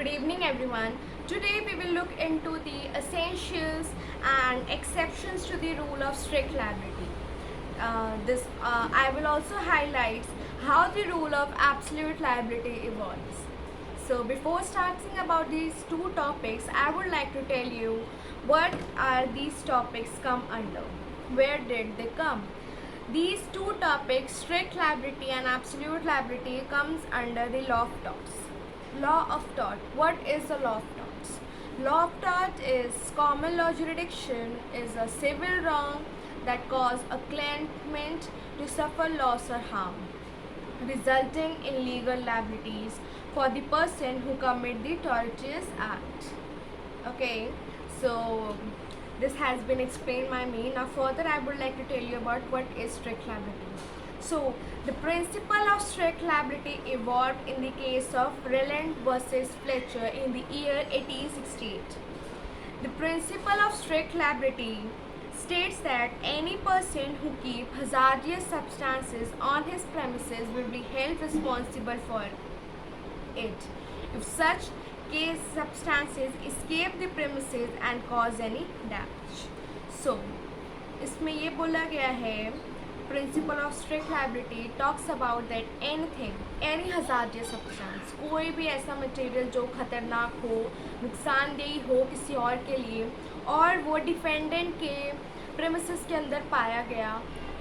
Good evening, everyone. Today we will look into the essentials and exceptions to the rule of strict liability. I will also highlight how the rule of absolute liability evolves. So before starting about these two topics, I would like to tell you what are these topics come under. Where did they come? These two topics, strict liability and absolute liability, comes under the law of torts. Law of tort. What is the law of torts? Law of tort is common law jurisdiction is a civil wrong that cause a claimant to suffer loss or harm, resulting in legal liabilities for the person who commit the tortious act. Okay, so this has been explained by me. Now further I would like to tell you about what is strict liability. So the principle of strict liability evolved in the case of Relent versus Fletcher in the year 1868. The principle of strict liability states that any person who keeps hazardous substances on his premises will be held responsible for it if such case substances escape the premises and cause any damage. So इसमें ये बोला गया है principle of strict liability talks about that anything any hazardous substance, कोई भी ऐसा material जो खतरनाक हो, नुकसानदेही हो किसी और के लिए और वो डिफेंडेंट के प्रेमिसेस के अंदर पाया गया,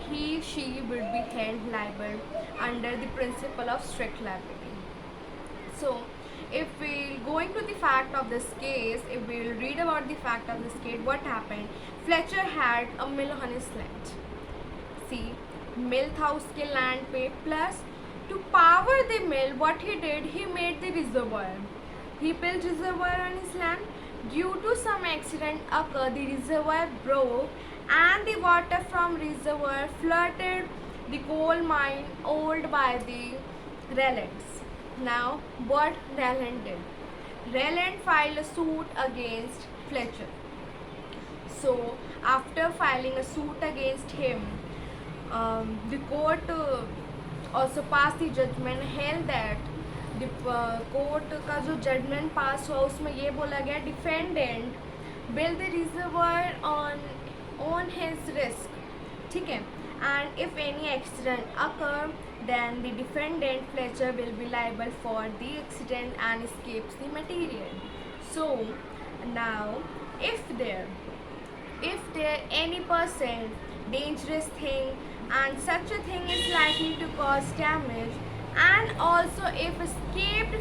he she would be held liable under the principle of strict liability. So if we going to the fact of this case, if we will read about the fact of this case, what happened? Fletcher had a mill on his land. See, mill था उसके land पे, plus to power the mill, what he did, he made the reservoir. He built reservoir on his land. Due to some accident occur, the reservoir broke and the water from reservoir flooded the coal mine owned by the Relents. Now, what Relent did? Relent filed a suit against Fletcher. So, after filing a suit against him, the court also passed the judgment, held that the court का जो judgement पास हुआ उसमें ये बोला गया defendant build the reservoir on his risk, ठीक है, and if any accident occur, then the defendant Fletcher will be liable for the accident and escapes the material. So now if there any person dangerous thing and such a thing is likely to cause damage, and also if escape,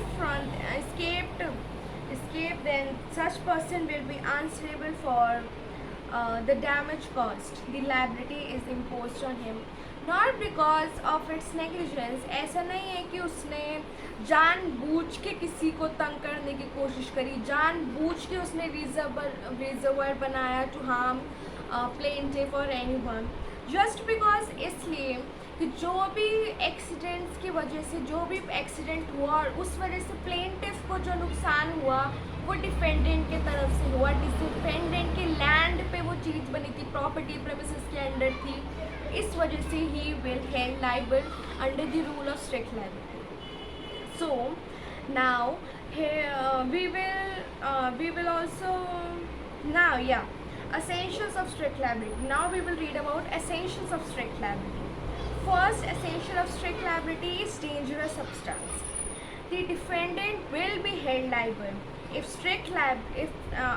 then such person will be answerable for the damage caused. The liability is imposed on him not because of its negligence. ऐसा नहीं है कि उसने जानबूझ के किसी को तंग करने की कोशिश करी, जानबूझ के उसने रिजर्वर बनाया टू हार्म प्लेंटिफ और एनीवन, जस्ट बिकॉज इसलिए कि जो भी एक्सीडेंट्स की वजह से जो भी एक्सीडेंट हुआ और उस वजह से प्लेंटिफ को जो नुकसान हुआ वो डिफेंडेंट के तरफ से हुआ, डिफेंडेंट के लैंड पे वो चीज़ बनी थी, प्रॉपर्टी प्रेमिसेस के अंडर थी, इस वजह से he will held liable under the rule of strict liability. So now we will also now essentials of strict liability. Now we will read about essentials of strict liability. First essential of strict liability is dangerous substance. The defendant will be held liable if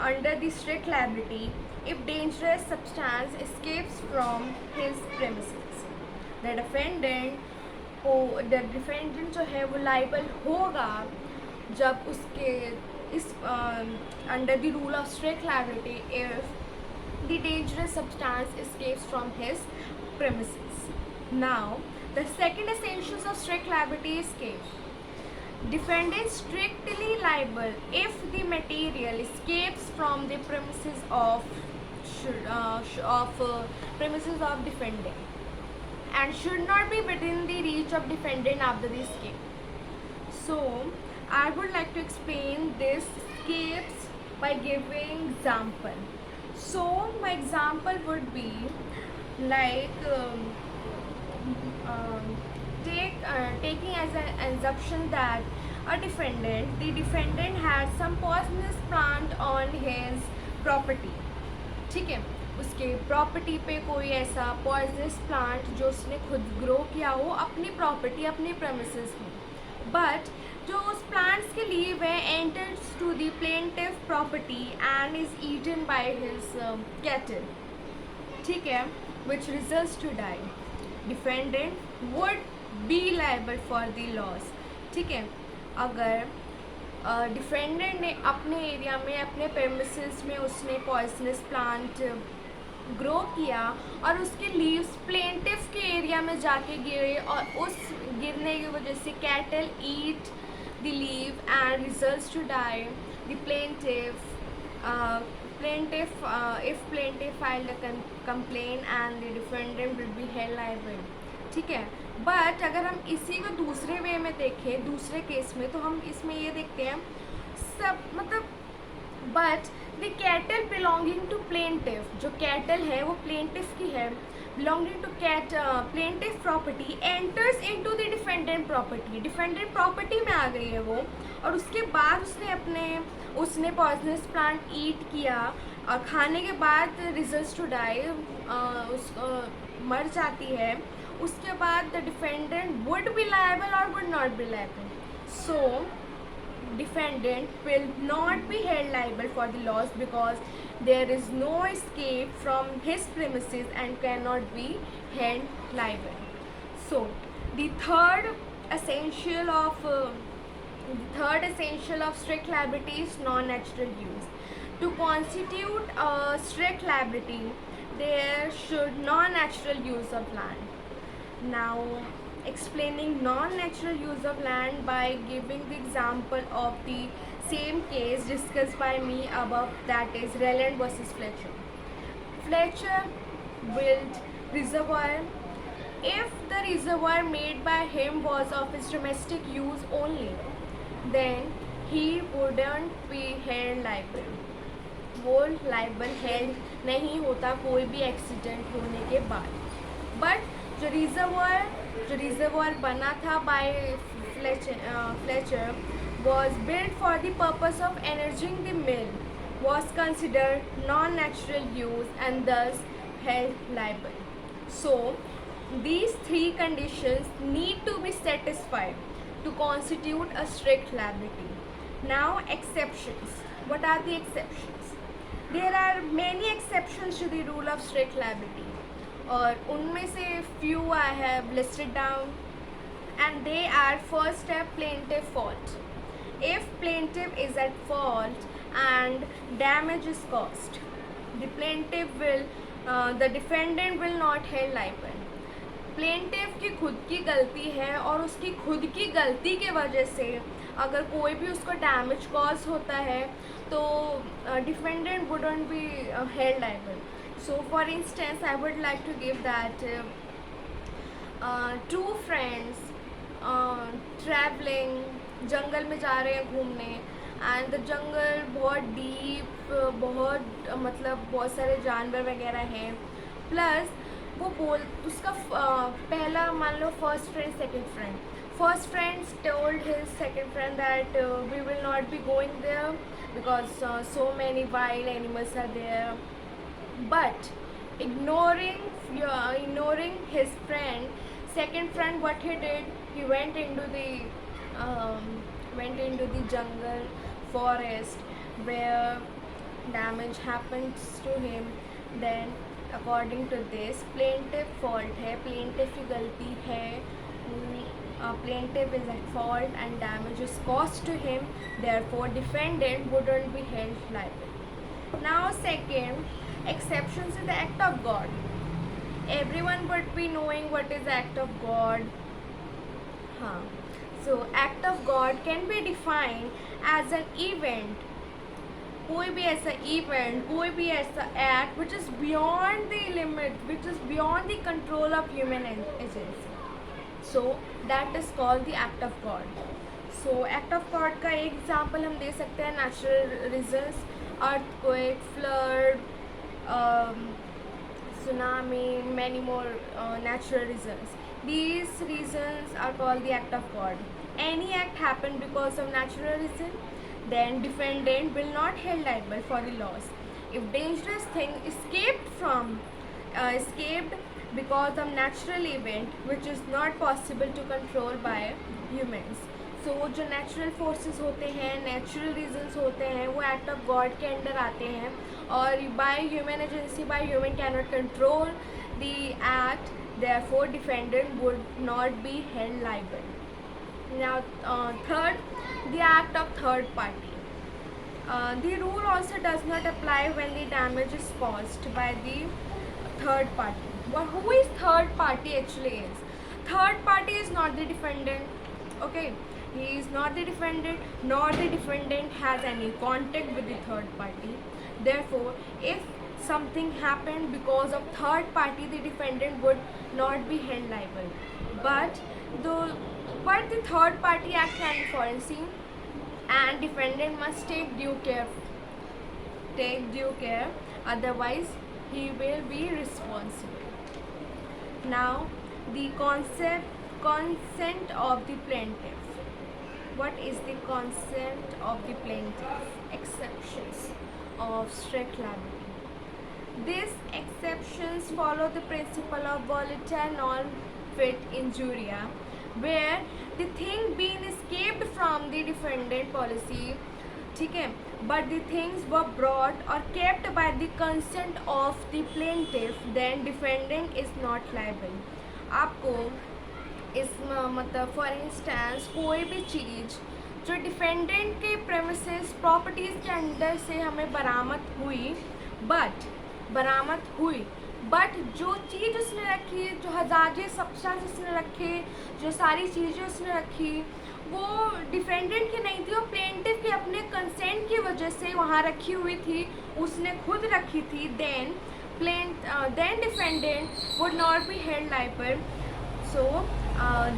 under the strict liability if dangerous substance escapes from his premises. The defendant जो है वो liable होगा जब उसके इस under the rule of strict liability if the dangerous substance escapes from his premises. Now, the second essentials of strict liability is case. Defendant strictly liable if the material escapes from the premises of premises of defendant and should not be within the reach of defendant after the escape. So, I would like to explain this escapes by giving example. So, my example would be like taking as an assumption that a defendant, the defendant had some poisonous plant on his property. ठीक है, उसके property पे कोई ऐसा poisonous plant जो उसने खुद grow किया हो अपनी प्रॉपर्टी, अपने प्रेमिसेस में, बट जो उस प्लांट्स के लिए वह enters to the plaintiff property and is eaten by his cattle. ठीक है, which results to die. Defendant would be liable for the loss. ठीक है, अगर डिफेंडेंट ने अपने एरिया में, अपने प्रेमिसेस में उसने पॉइजनस प्लांट ग्रो किया और उसके लीव्स प्लेंटिव के एरिया में जाके गिरे और उस गिरने की वजह से cattle eat the leave and results to die. The if plaintiff filed a complaint and the defendant will be held liable. ठीक है, बट अगर हम इसी को दूसरे वे में देखें, दूसरे केस में, तो हम इसमें ये देखते हैं सब मतलब but the cattle belonging to plaintiff, जो कैटल है वो प्लेंटिव की है, belonging to plaintiff property enters into the defendant property. Defendant property में आ गई है वो, और उसके बाद उसने पॉइजनस प्लांट ईट किया और खाने के बाद रिजल्ट्स टू डाई, मर जाती है. उसके बाद the defendant would be liable और would not be liable. So defendant will not be held liable for the loss because there is no escape from his premises and cannot be held liable. So the third essential of strict liability is non-natural use. To constitute a strict liability, there should non-natural use of land. Now explaining non-natural use of land by giving the example of the same case discussed by me above, that is Rayland versus Fletcher. Fletcher built reservoir. If the reservoir made by him was of his domestic use only, then he wouldn't be held liable. वो liable held नहीं होता कोई भी accident होने के बाद. But जो reservoir बना था by Fletcher was built for the purpose of energizing the mill, was considered non-natural use and thus held liable. So these three conditions need to be satisfied to constitute a strict liability. Now exceptions. What are the exceptions? There are many exceptions to the rule of strict liability, और उनमें से few I have listed down, and they are: first step, plaintiff fault. If plaintiff is at fault and damage is caused, the defendant will not held liable. Plaintiff की खुद की गलती है और उसकी खुद की गलती के वजह से अगर कोई भी उसको डैमेज कॉज होता है तो defendant wouldn't be held liable. So for instance, I would like to give that two friends traveling, जंगल में जा रहे हैं घूमने, एंड द जंगल बहुत डीप, बहुत मतलब बहुत सारे जानवर वगैरह हैं, प्लस वो उसका पहला मान लो first friend told his second friend that we will not be going there because so many wild animals are there. But ignoring his second friend, what he did, he went into the jungle, forest, where damage happens to him. Then according to this, plaintiff fault है, plaintiff की गलती है, plaintiff is at fault and damage is caused to him, therefore defendant wouldn't be held liable. Now second, exceptions to the act of God. Everyone would be knowing what is act of God. So act of God can be defined as an event, कोई भी ऐसा event, कोई भी ऐसा act which is beyond the limit, which is beyond the control of human agency. So that is called the act of God. So act of God का एक example हम दे सकते हैं natural reasons, earthquake, flood, tsunami, many more natural reasons. These reasons are called the act of God. any act happened because of natural reason, then defendant will not held liable for the loss. If dangerous thing escaped because of natural event which is not possible to control by humans. सो जो natural forces होते हैं, natural reasons होते हैं, वो act of God के under आते हैं और by human agency, by human can not control the act, therefore defendant would not be held liable. Now, third, the act of third party. The rule also does not apply when the damage is caused by the third party. But who is third party actually is? Third party is not the defendant. Okay, he is not the defendant, nor the defendant has any contact with the third party. Therefore, if something happened because of third party, the defendant would not be held liable. But the third party act can be foreseen, and defendant must take due care, otherwise he will be responsible. Now, the consent of the plaintiff. What is the consent of the plaintiff? Exceptions of strict liability. These exceptions follow the principle of volatile non-fit injuria, where the thing being escaped from the defendant policy, ठीक है, but the things were brought or kept by the consent of the plaintiff, then defendant is not liable. आपको इस मतलब for instance कोई भी चीज़ जो defendant के premises properties के अंदर से हमें बरामद हुई बट जो चीज़ उसने रखी, जो हजारियत सब्सटेंस उसने रखे, जो सारी चीज़ें उसने रखी, वो डिफेंडेंट की नहीं थी, वो प्लेंटिफ के अपने कंसेंट की वजह से वहाँ रखी हुई थी, उसने खुद रखी थी, then defendant would not be held liable. So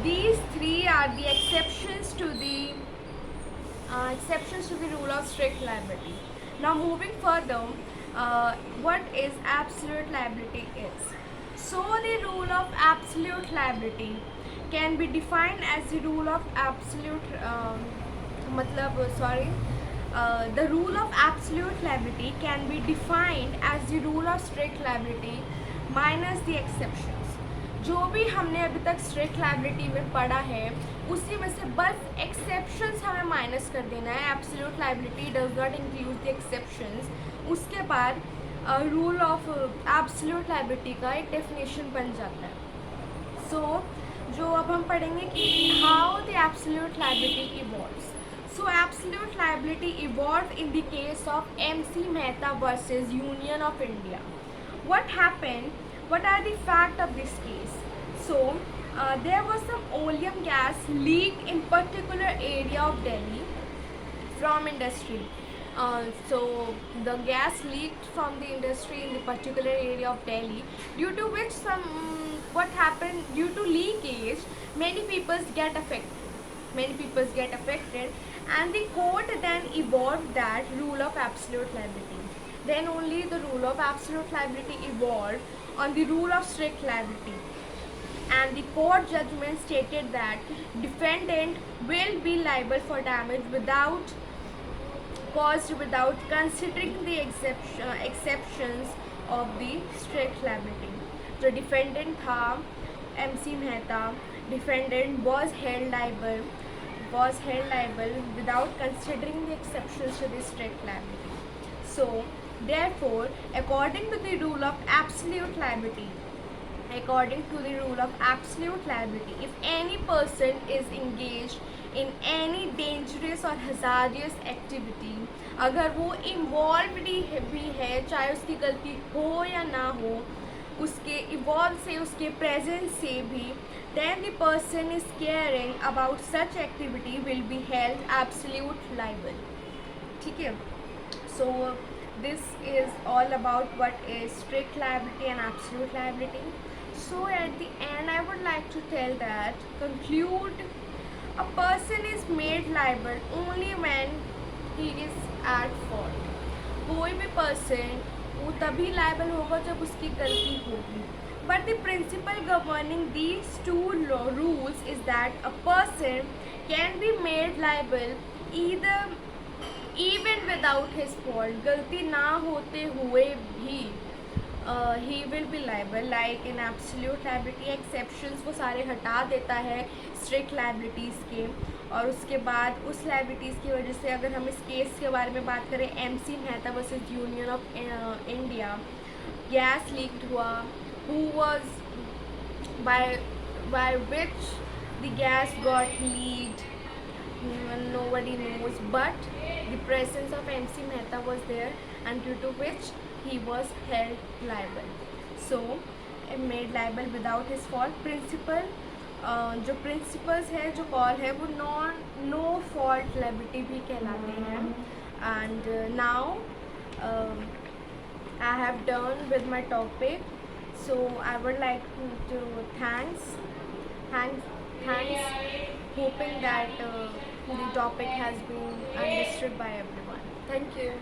these three are the exceptions to the rule of strict liability. Now moving further, what is absolute liability is. So the rule of absolute liability can be defined as the rule of absolute the rule of absolute liability can be defined as the rule of strict liability minus the exceptions. जो भी हमने अभी तक strict liability में पढ़ा है उसी में से बस एक्सेप्शंस हमें माइनस कर देना है. Absolute liability does not include the exceptions. उसके बाद रूल ऑफ एब्सोल्यूट लाइबिलिटी का एक डेफिनेशन बन जाता है. सो जो अब हम पढ़ेंगे कि how the absolute liability evolves. So absolute liability evolved in the case of MC Mehta versus Union of India. What happened? What are the facts of this case? So there was some oleum gas leaked in particular area of Delhi from industry. So the gas leaked from the industry in the particular area of Delhi, due to which what happened, due to leakage many people get affected, and the court then evolved that rule of absolute liability. Then only the rule of absolute liability evolved on the rule of strict liability, and the court judgment stated that defendant will be liable for damage caused without considering the exceptions of the strict liability. जो defendant था MC Mehta, defendant was held liable without considering the exceptions to the strict liability. So therefore, according to the rule of absolute liability, if any person is engaged in any dangerous or hazardous activity, अगर वो involved भी है, चाहे उसकी गलती हो या ना हो, उसके इवॉल्व से, उसके प्रेजेंस से भी, then the person is caring about such activity will be held absolute liable. ठीक है. So this is all about what is strict liability and absolute liability. So at the end I would like to tell that, conclude, a person is made liable only when he is at fault. कोई भी person वो तभी liable होगा जब उसकी गलती होगी. But the principle governing these two rules is that a person can be made liable either even without his fault, गलती ना होते हुए भी he will be liable. Like in absolute liability, exceptions वो सारे हटा देता है strict liabilities के, और उसके बाद उस liabilities की वजह से अगर हम इस केस के बारे में बात करें, MC Mehta versus union of India, gas leak हुआ, who was by which the gas got leaked, nobody knows, but the presence of MC Mehta was there, and due to which he was held liable. So made liable without his fault. Principle जो principles है, जो call है, वो no fault liability भी कहलाते हैं. And now I have done with my topic, so I would like to thanks, hoping that the topic has been understood by everyone. Thank you.